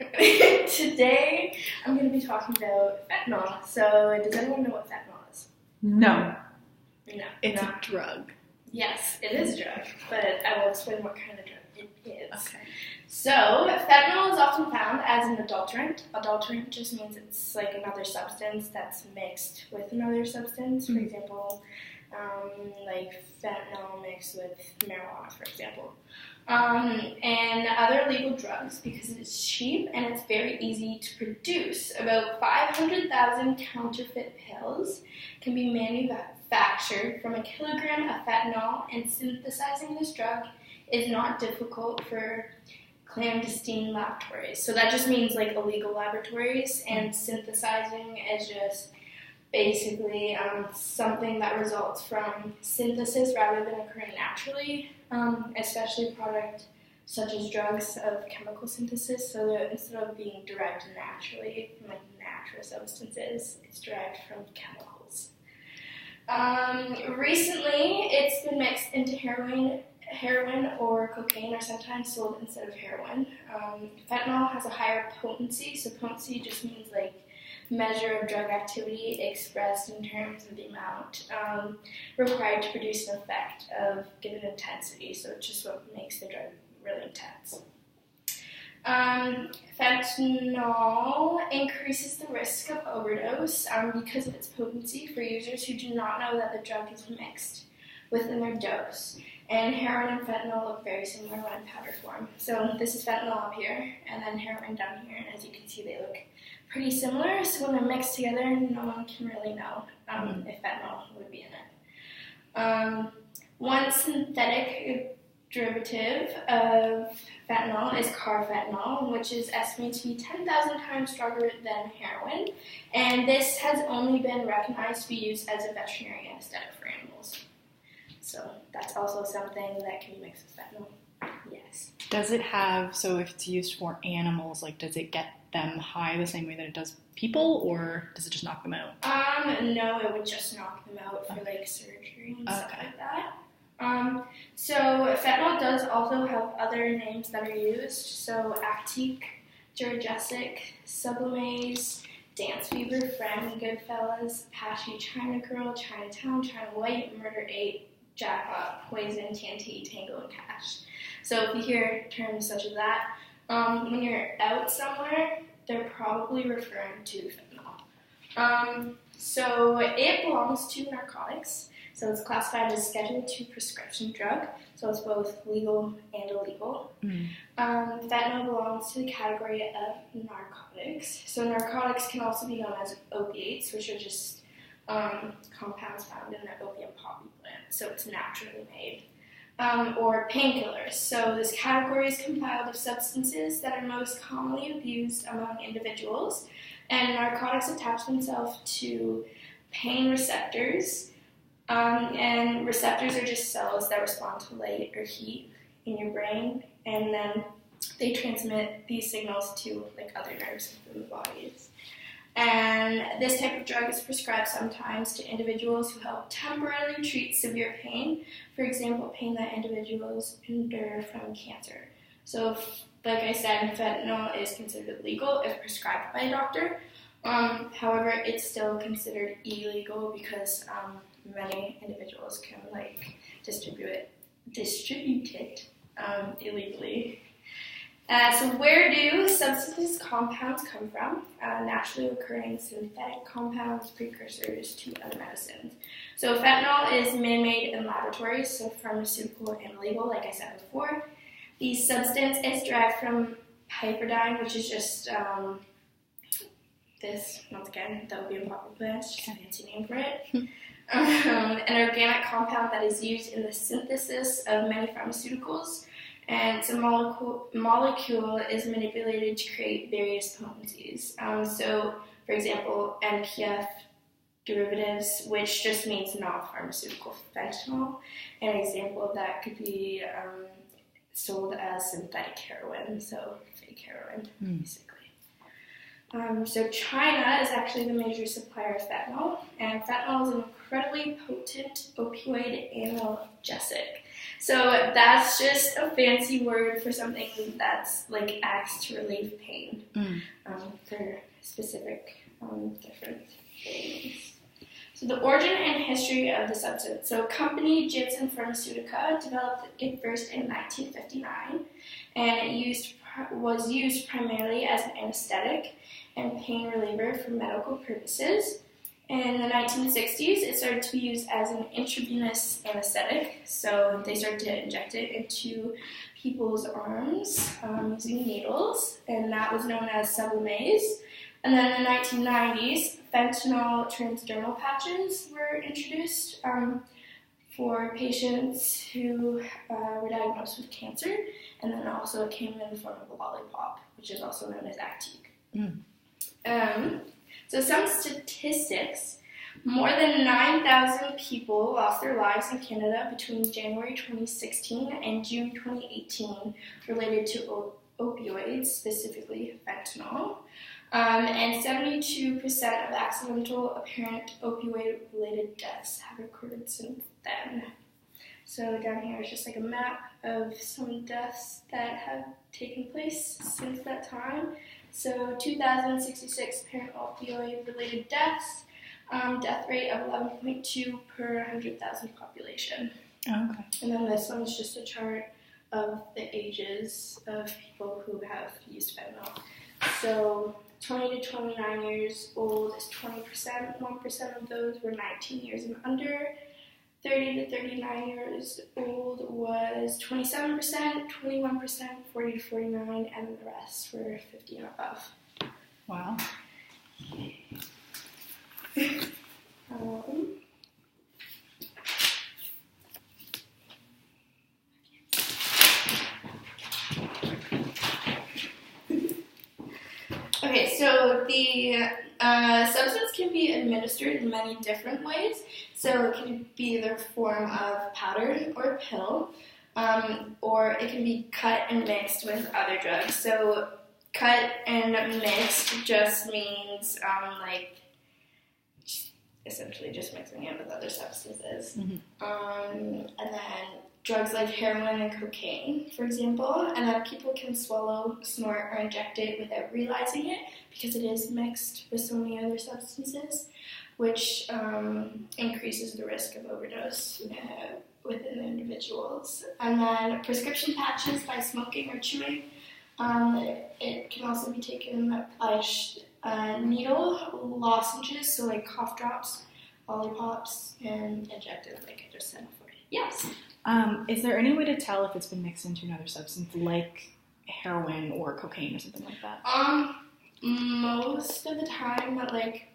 Today, I'm going to be talking about fentanyl. So, does anyone know what fentanyl is? No. No. It's a drug. Yes, it is a drug, but I will explain what kind of drug it is. Okay. So, fentanyl is often found as an adulterant. Adulterant just means it's like another substance that's mixed with another substance. For example, like fentanyl mixed with marijuana, for example. And other legal drugs because it's cheap and it's very easy to produce. About 500,000 counterfeit pills can be manufactured from a kilogram of fentanyl, and synthesizing this drug is not difficult for clandestine laboratories. So that just means like illegal laboratories, and synthesizing is just basically something that results from synthesis rather than occurring naturally, especially product such as drugs of chemical synthesis. So that instead of being derived naturally from like natural substances, it's derived from chemicals. Recently, it's been mixed into heroin or cocaine, or sometimes sold instead of heroin. Fentanyl has a higher potency, so potency just means like measure of drug activity expressed in terms of the amount required to produce an effect of given intensity. So it's just what makes the drug really intense. Fentanyl increases the risk of overdose because of its potency for users who do not know that the drug is mixed within their dose. And heroin and fentanyl look very similar when in powder form. So this is fentanyl up here, and then heroin down here, and as you can see, they look pretty similar. So when they're mixed together, no one can really know if fentanyl would be in it. One synthetic derivative of fentanyl is carfentanil, which is estimated to be 10,000 times stronger than heroin, and this has only been recognized to be used as a veterinary anesthetic for animals. So that's also something that can be mixed with fentanyl. Yes. Does it have, so if it's used for animals, like does it get them high the same way that it does people, or does it just knock them out? No, it would just knock them out for like surgery and stuff like that. So fentanyl does also have other names that are used. So Actique, Duragesic, Sublimaze, Dance Fever, Friend, Goodfellas, Apache, China Girl, Chinatown, China White, Murder 8, Jackpot, Poison, TNT, Tango, and Cash. So if you hear terms such as that, when you're out somewhere, they're probably referring to fentanyl. So it belongs to narcotics. So it's classified as Schedule II prescription drug. So it's both legal and illegal. Fentanyl belongs to the category of narcotics. So narcotics can also be known as opiates, which are just compounds found in the opium poppy plant. So it's naturally made. Or painkillers. So this category is compiled of substances that are most commonly abused among individuals, and narcotics attach themselves to pain receptors, and receptors are just cells that respond to light or heat in your brain, and then they transmit these signals to like other nerves within the bodies. And this type of drug is prescribed sometimes to individuals who help temporarily treat severe pain. For example, pain that individuals endure from cancer. So, like I said, fentanyl is considered legal if prescribed by a doctor. However, it's still considered illegal because many individuals can like distribute it illegally. So where do substance compounds come from? Naturally occurring synthetic compounds, precursors to other medicines. So fentanyl is man-made in laboratories, so pharmaceutical and legal, like I said before. The substance is derived from piperidine, which is just this, once again, the opium poppy plant, just a fancy name for it. An organic compound that is used in the synthesis of many pharmaceuticals. And so molecule is manipulated to create various potencies. So, for example, NPF derivatives, which just means non-pharmaceutical fentanyl. An example of that could be sold as synthetic heroin, so fake heroin, basically. So China is actually the major supplier of fentanyl, and fentanyl is an incredibly potent opioid analgesic. So that's just a fancy word for something that's like acts to relieve pain. for specific different things. So the origin and history of the substance. So company Janssen Pharmaceutica developed it first in 1959, and it was used primarily as an anesthetic and pain reliever for medical purposes. In the 1960s, it started to be used as an intravenous anesthetic, so they started to inject it into people's arms using needles, and that was known as Sublimaze. And then in the 1990s, fentanyl transdermal patches were introduced for patients who were diagnosed with cancer, and then also it came in the form of a lollipop, which is also known as Actique. So some statistics: more than 9,000 people lost their lives in Canada between January 2016 and June 2018 related to opioids, specifically fentanyl. And 72% of accidental apparent opioid-related deaths have occurred since then. So down here is just like a map of some deaths that have taken place since that time. So 2,066 apparent opioid-related deaths, death rate of 11.2 per 100,000 population. Okay. And then this one's just a chart of the ages of people who have used fentanyl. So 20 to 29 years old is 20%. 1% of those were 19 years and under. 30 to 39 years old was 27%, 21%, 40 to 49, and the rest were 50 and above. Wow. Okay, so the substance can be administered in many different ways. So it can be either form of powder or pill, or it can be cut and mixed with other drugs. So cut and mixed just means essentially just mixing it with other substances. Mm-hmm. And then drugs like heroin and cocaine, for example, and then people can swallow, snort, or inject it without realizing it because it is mixed with so many other substances, which increases the risk of overdose within the individuals. And then prescription patches by smoking or chewing. It can also be taken by needle, lozenges, so like cough drops, lollipops, and injected, like I just said before. Yes. Is there any way to tell if it's been mixed into another substance, like heroin or cocaine or something like that? Most of the time, like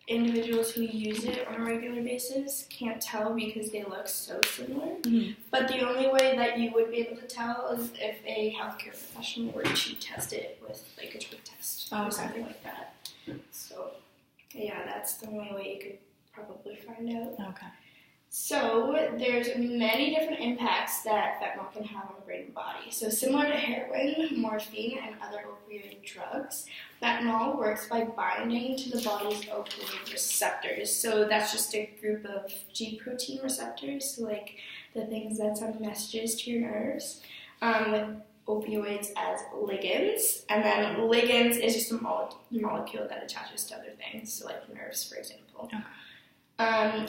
individuals who use it on a regular basis can't tell because they look so similar. Mm-hmm. But the only way that you would be able to tell is if a healthcare professional were to test it with like a drug test or something like that. So, yeah, that's the only way you could probably find out. Okay. So there's many different impacts that fentanyl can have on the brain and body. So similar to heroin, morphine, and other opioid drugs, fentanyl works by binding to the body's opioid receptors. So that's just a group of G protein receptors, so like the things that send messages to your nerves, with opioids as ligands. And then ligands is just a molecule that attaches to other things, so like nerves, for example. Okay.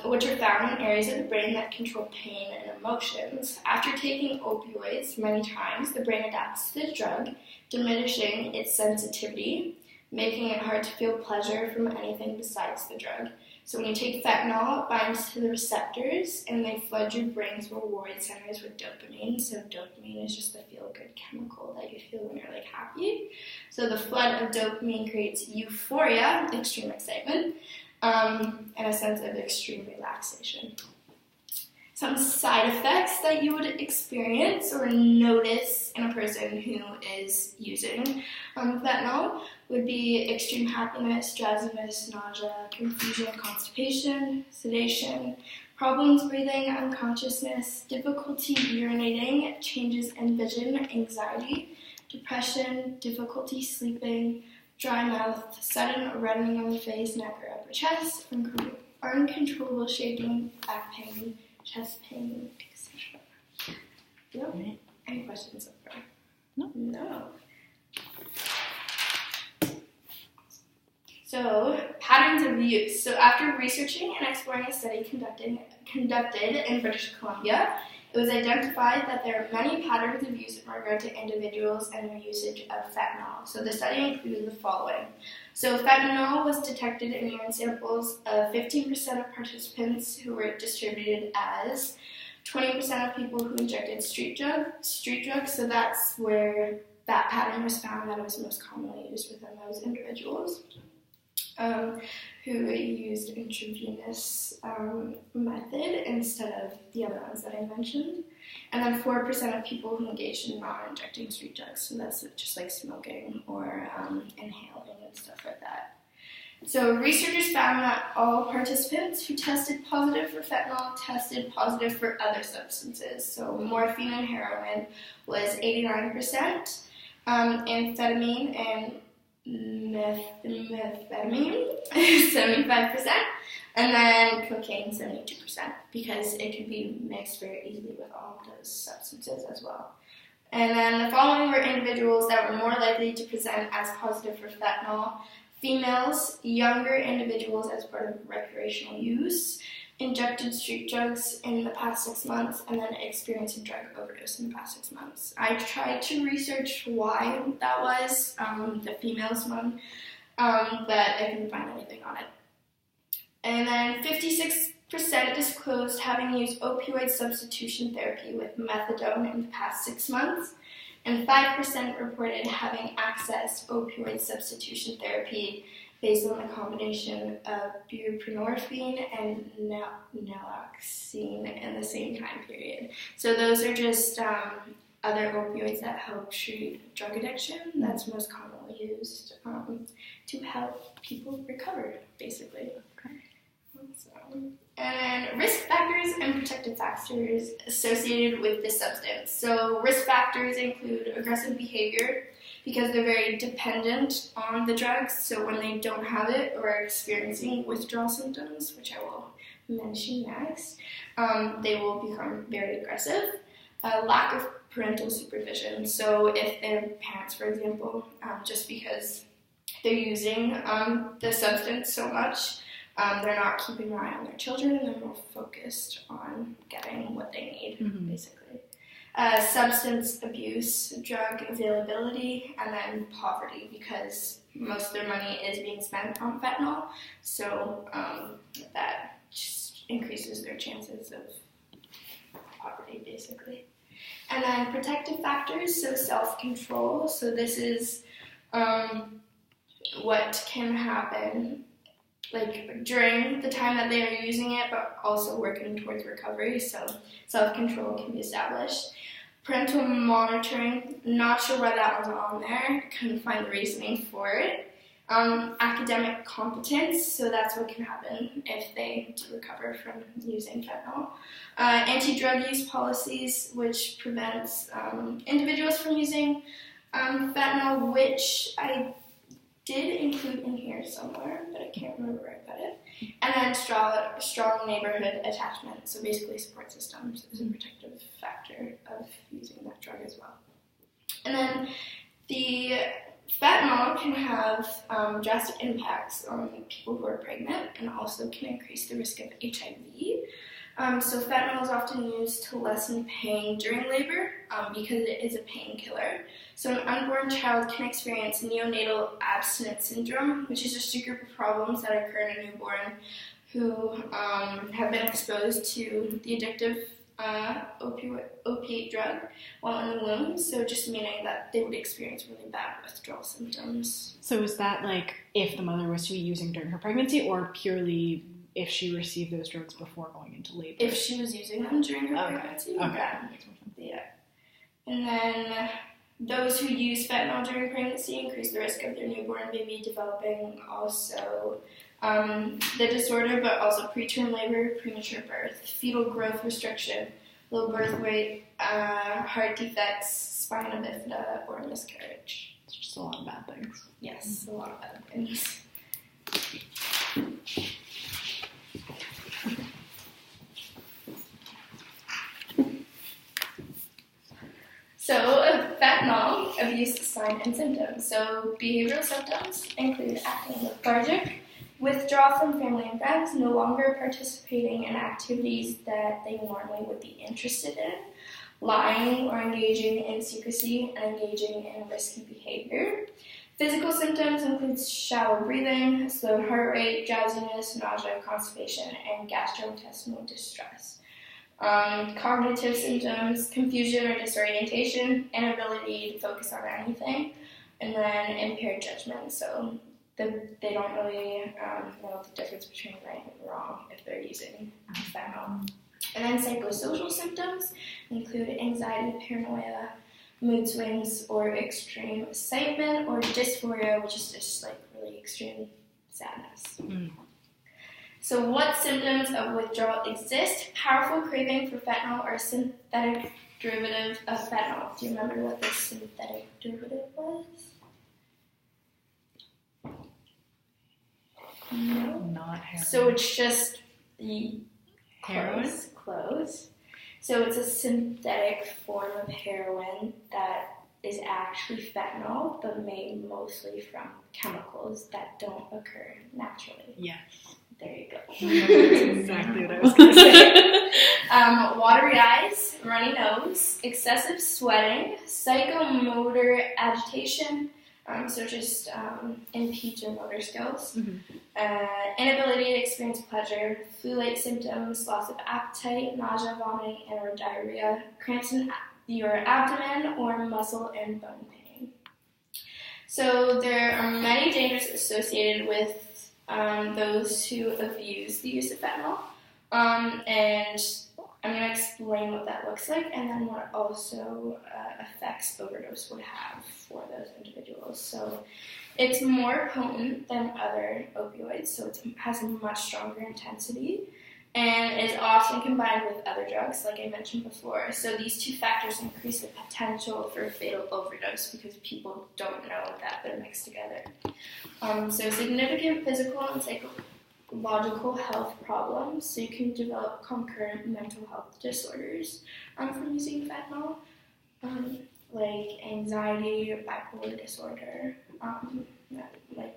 Which are found in areas of the brain that control pain and emotions. After taking opioids many times, the brain adapts to the drug, diminishing its sensitivity, making it hard to feel pleasure from anything besides the drug. So when you take fentanyl, it binds to the receptors, and they flood your brain's reward centers with dopamine. So dopamine is just the feel-good chemical that you feel when you're like happy. So the flood of dopamine creates euphoria, extreme excitement, and a sense of extreme relaxation. Some side effects that you would experience or notice in a person who is using fentanyl would be extreme happiness, drowsiness, nausea, confusion, constipation, sedation, problems breathing, unconsciousness, difficulty urinating, changes in vision, anxiety, depression, difficulty sleeping, dry mouth, sudden reddening on the face, neck, or upper chest, uncontrollable shaking, back pain, chest pain, etc. Yep. Right. Any questions so far? No. No. So, patterns of use. So, after researching and exploring a study conducted in British Columbia, it was identified that there are many patterns of use in regard to individuals and their usage of fentanyl. So, the study included the following. So, fentanyl was detected in urine samples of 15% of participants who were distributed as 20% of people who injected street drugs. So, that's where that pattern was found that it was most commonly used within those individuals who used intravenous method instead of the other ones that I mentioned. And then 4% of people who engaged in non-injecting street drugs. So that's just like smoking or inhaling and stuff like that. So researchers found that all participants who tested positive for fentanyl tested positive for other substances. So morphine and heroin was 89%. Amphetamine and methamphetamine, 75%, and then cocaine, 72%, because it could be mixed very easily with all of those substances as well. And then the following were individuals that were more likely to present as positive for fentanyl: females, younger individuals as part of recreational use, injected street drugs in the past 6 months, and then experienced a drug overdose in the past 6 months. I tried to research why that was, the females one, but I couldn't find anything on it. And then 56% disclosed having used opioid substitution therapy with methadone in the past 6 months, and 5% reported having accessed opioid substitution therapy based on the combination of buprenorphine and naloxone in the same time period. So those are just other opioids that help treat drug addiction. That's most commonly used to help people recover, basically. Okay. And risk factors and protective factors associated with this substance. So risk factors include aggressive behavior, because they're very dependent on the drugs. So when they don't have it or are experiencing withdrawal symptoms, which I will mention next, they will become very aggressive. Lack of parental supervision. So if their parents, for example, just because they're using the substance so much, they're not keeping an eye on their children, and they're more focused on getting what they need, basically. Substance abuse, drug availability, and then poverty, because most of their money is being spent on fentanyl, so that just increases their chances of poverty, basically. And then protective factors, so self-control. So this is what can happen like during the time that they are using it, but also working towards recovery, so self-control can be established. Parental monitoring, not sure why that wasn't on there, couldn't find the reasoning for it. Academic competence, so that's what can happen if they do recover from using fentanyl. Anti-drug use policies, which prevents individuals from using fentanyl, which I did include in here somewhere, but I can't remember where I put it. And then strong neighborhood attachment, so basically support systems is a protective factor of using that drug as well. And then the fentanyl can have drastic impacts on people who are pregnant, and also can increase the risk of HIV. So fentanyl is often used to lessen pain during labor because it is a painkiller. So an unborn child can experience neonatal abstinence syndrome, which is just a group of problems that occur in a newborn who have been exposed to the addictive opiate drug while in the womb. So just meaning that they would experience really bad withdrawal symptoms. So is that like if the mother was to be using during her pregnancy, or purely if she received those drugs before going into labor? If she was using them during her pregnancy. Okay. Yeah. And then those who use fentanyl during pregnancy increase the risk of their newborn baby developing also the disorder, but also preterm labor, premature birth, fetal growth restriction, low birth weight, heart defects, spina bifida, or miscarriage. It's just a lot of bad things. Yes, a lot of bad things. So, fentanyl abuse sign and symptoms. So behavioral symptoms include acting lethargic, withdrawal from family and friends, no longer participating in activities that they normally would be interested in, lying or engaging in secrecy, and engaging in risky behavior. Physical symptoms include shallow breathing, slowed heart rate, drowsiness, nausea, constipation, and gastrointestinal distress. Cognitive symptoms, confusion or disorientation, inability to focus on anything, and then impaired judgment. So they don't really know the difference between right and wrong if they're using fentanyl. And then psychosocial symptoms include anxiety, paranoia, mood swings, or extreme excitement, or dysphoria, which is just like really extreme sadness. So what symptoms of withdrawal exist? Powerful craving for fentanyl or synthetic derivative of fentanyl. Do you remember what the synthetic derivative was? No. Not heroin. So it's just the heroin? Close. So it's a synthetic form of heroin that is actually fentanyl, but made mostly from chemicals that don't occur naturally. Yes. There you go. That's exactly what I was going to say. Watery eyes, runny nose, excessive sweating, psychomotor agitation, so just impedes your motor skills, inability to experience pleasure, flu-like symptoms, loss of appetite, nausea, vomiting, and or diarrhea, cramps in your abdomen, or muscle and bone pain. So there are many dangers associated with those who abuse the use of fentanyl, and I'm going to explain what that looks like and then what also effects overdose would have for those individuals. So it's more potent than other opioids, so it has a much stronger intensity and is often combined with other drugs, like I mentioned before. So these two factors increase the potential for fatal overdose because people don't know that they're mixed together. So significant physical and psychological health problems. So you can develop concurrent mental health disorders from using fentanyl, like anxiety or bipolar disorder, like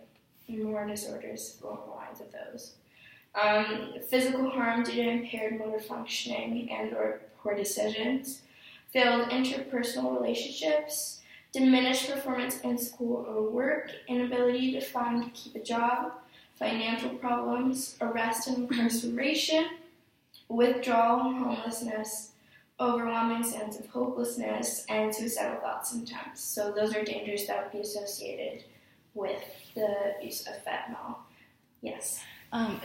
more disorders along the lines of those. Physical harm due to impaired motor functioning and or poor decisions, failed interpersonal relationships, diminished performance in school or work, inability to find or keep a job, financial problems, arrest and incarceration, withdrawal, homelessness, overwhelming sense of hopelessness, and suicidal thoughts and attempts. So those are dangers that would be associated with the use of fentanyl. Yes.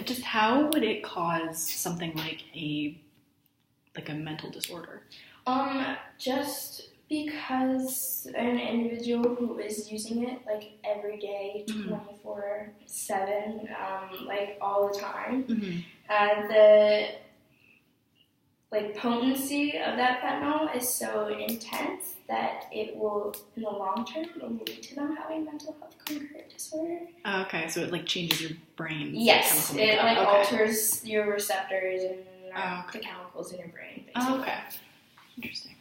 Just how would it cause something like a mental disorder? Just because an individual who is using it like every day, 24/7, like all the time, the like potency of that fentanyl is so intense that it will, in the long term, lead to them having mental health concurrent disorder. Okay, so it like changes your brain. Yes, it like alters your receptors and the chemicals in your brain. Basically. Oh, okay, interesting.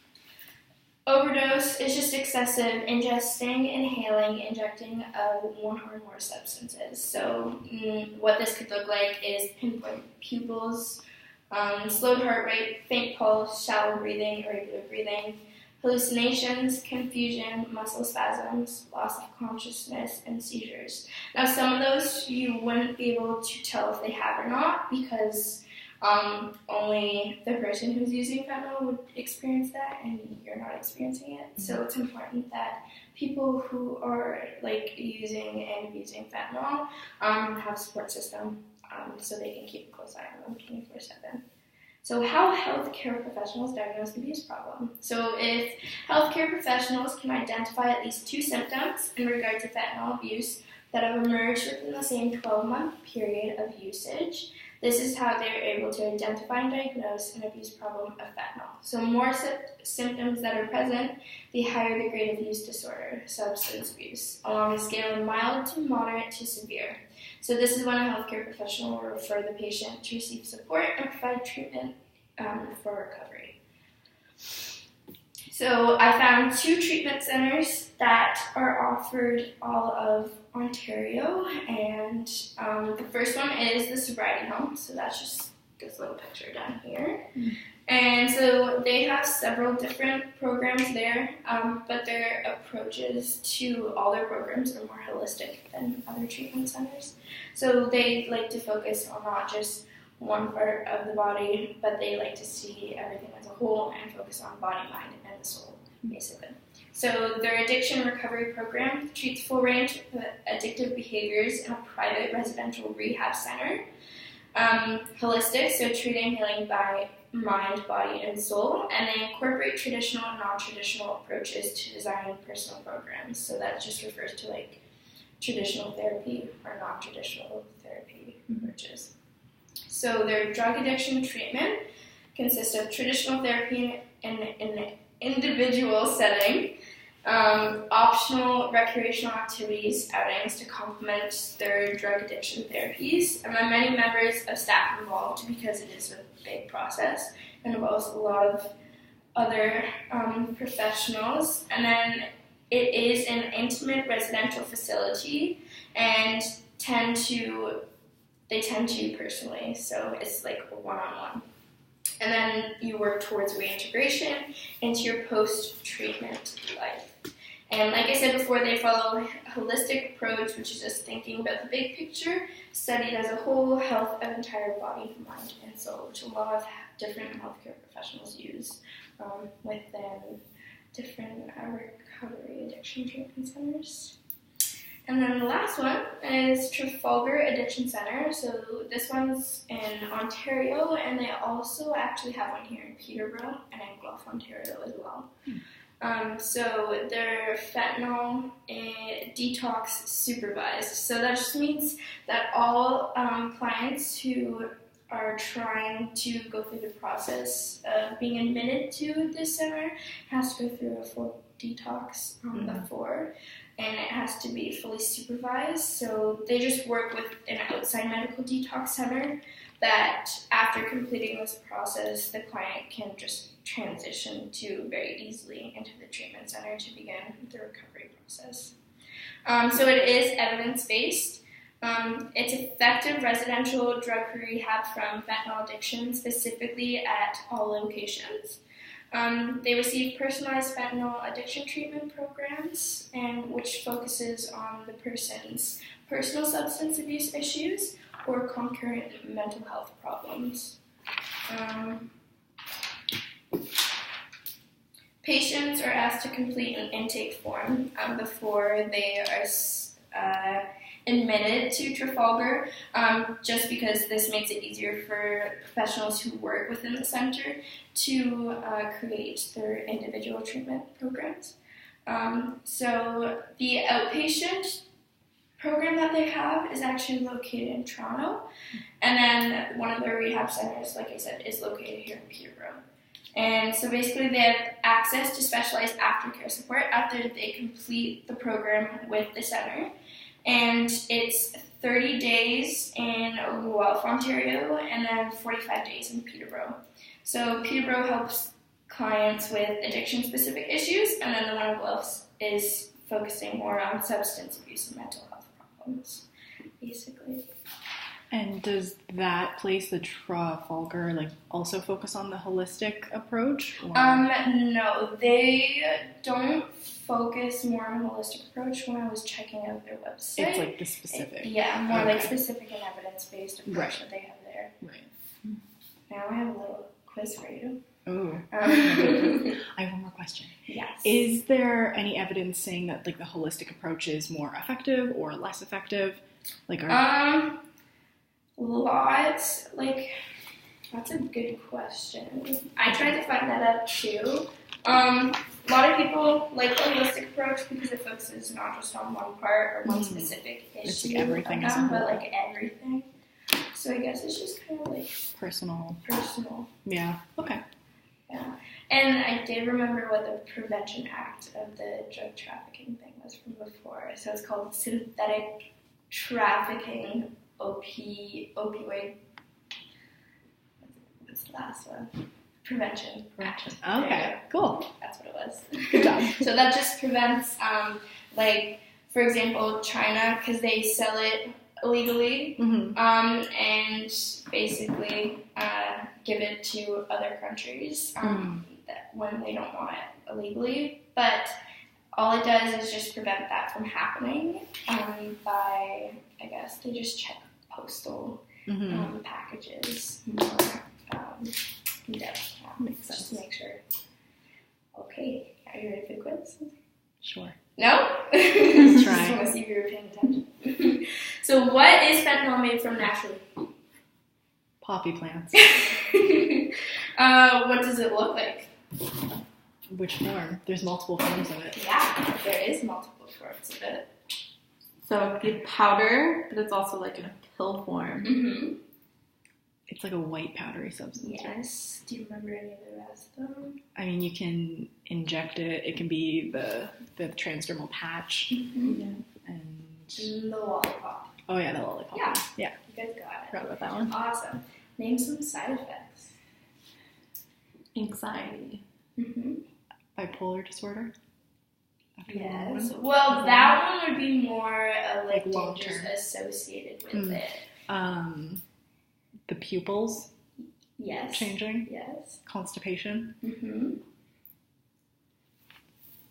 Overdose is just excessive ingesting, inhaling, injecting of one or more substances. So what this could look like is pinpoint pupils, slowed heart rate, faint pulse, shallow breathing, irregular breathing, hallucinations, confusion, muscle spasms, loss of consciousness, and seizures. Now, some of those you wouldn't be able to tell if they have or not because only the person who's using fentanyl would experience that, and you're not experiencing it. So it's important that people who are like using and abusing fentanyl have a support system so they can keep a close eye on them 24/7. So how healthcare professionals diagnose the abuse problem. So if healthcare professionals can identify at least 2 symptoms in regard to fentanyl abuse that have emerged within the same 12-month period of usage, this is how they're able to identify and diagnose an abuse problem of fentanyl. So more symptoms that are present, the higher the grade of use disorder, substance abuse, along a scale of mild to moderate to severe. So this is when a healthcare professional will refer the patient to receive support and provide treatment for recovery. So I found 2 treatment centers that are offered all of Ontario, and the first one is the sobriety home. So that's just this little picture down here. And so they have several different programs there, but their approaches to all their programs are more holistic than other treatment centers. So they like to focus on not just one part of the body, but they like to see everything as a whole and focus on body, mind, and the soul, basically. So their addiction recovery program treats full range of addictive behaviors in a private residential rehab center. Holistic, so treating healing by mind, body, and soul, and they incorporate traditional and non-traditional approaches to designing personal programs. So that just refers to like traditional therapy or non-traditional therapy approaches. So their drug addiction treatment consists of traditional therapy in an individual setting, optional recreational activities, outings to complement their drug addiction therapies, and then many members of staff involved because it is a big process and involves a lot of other professionals. And then it is an intimate residential facility and they tend to personally, so it's like a one-on-one. And then you work towards reintegration into your post-treatment life. And like I said before, they follow a holistic approach, which is just thinking about the big picture, studied as a whole health of entire body, mind, and soul, which a lot of different healthcare professionals use within different recovery addiction treatment centers. And then the last one is Trafalgar Addiction Center. So this one's in Ontario, and they also actually have one here in Peterborough and in Guelph, Ontario as well. So they're fentanyl detox supervised. So that just means that all clients who are trying to go through the process of being admitted to this center has to go through a full detox before. And it has to be fully supervised. So they just work with an outside medical detox center that after completing this process, the client can just transition to very easily into the treatment center to begin the recovery process. So it is evidence-based. It's effective residential drug rehab from fentanyl addiction, specifically at all locations. They receive personalized fentanyl addiction treatment programs, and which focuses on the person's personal substance abuse issues or concurrent mental health problems. Patients are asked to complete an intake form before they are admitted to Trafalgar, just because this makes it easier for professionals who work within the center to create their individual treatment programs. So the outpatient program that they have is actually located in Toronto, and then one of their rehab centers, like I said, is located here in Peterborough. And so basically they have access to specialized aftercare support after they complete the program with the center. And it's 30 days in Guelph, Ontario, and then 45 days in Peterborough. So Peterborough helps clients with addiction-specific issues, and then the one in Guelph is focusing more on substance abuse and mental health problems, basically. And does that place, the Trafalgar, also focus on the holistic approach? Or? No, they don't focus more on a holistic approach. When I was checking out their website, it's the specific. More specific and evidence-based approach that they have there. Right. Now I have a little quiz for you. Oh. I have one more question. Yes. Is there any evidence saying that the holistic approach is more effective or less effective? Lots, that's a good question. I tried to find that out too. A lot of people like the holistic approach because it focuses not just on one part or one specific issue, it's everything as a but whole. everything. So I guess it's just kind of personal. Yeah. Okay. Yeah. And I did remember what the Prevention Act of the drug trafficking thing was from before. So it's called synthetic trafficking opioid. What's the last one? Prevention. Okay, cool. That's what it was. Good job. So that just prevents, for example, China, because they sell it illegally, and basically give it to other countries that when they don't want it illegally. But all it does is just prevent that from happening by, I guess, they just check postal packages more in depth. Makes sense. Just to make sure. Okay, are you ready for the quiz? Sure. No? Let's try. Just want to see if you were paying attention. So what is fentanyl made from naturally? Poppy plants. What does it look like? Which form? There's multiple forms of it. Yeah, there is multiple forms of it. So it could be powder, but it's also like in a pill form. Mm-hmm. It's like a white powdery substance, right? Yes. Do you remember any of the rest of them? I mean, you can inject it. It can be the transdermal patch. Mm-hmm. And The lollipop. oh yeah, the lollipop. Yeah. You guys got it. Forgot about that one. Awesome. Name some side effects. Anxiety. Mm-hmm. Bipolar disorder. After the Yes. one. Well, that one would be more Like dangers long-term. associated with it. The pupils Yes. changing. Yes. Constipation. Mm-hmm.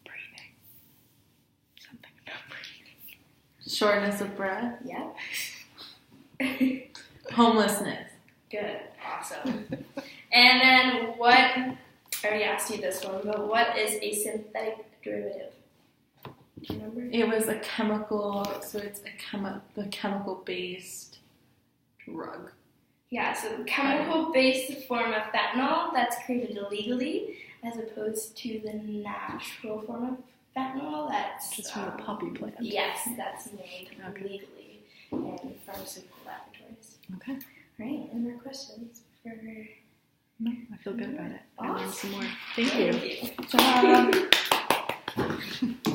Breathing. Something about breathing. Shortness of breath. Yeah. Homelessness. Good. Awesome. And then what, I already asked you this one, but what is a synthetic derivative? Do you remember? It was a chemical, so it's a chemical-based drug. Yeah, so the chemical-based form of fentanyl that's created illegally as opposed to the natural form of fentanyl that's... Just from the poppy plant. Yes, that's made Okay. legally in pharmaceutical laboratories. Okay. All right, any more questions for... No, I feel good about it. I learned Awesome. some more. Thank you. Thank you. Job.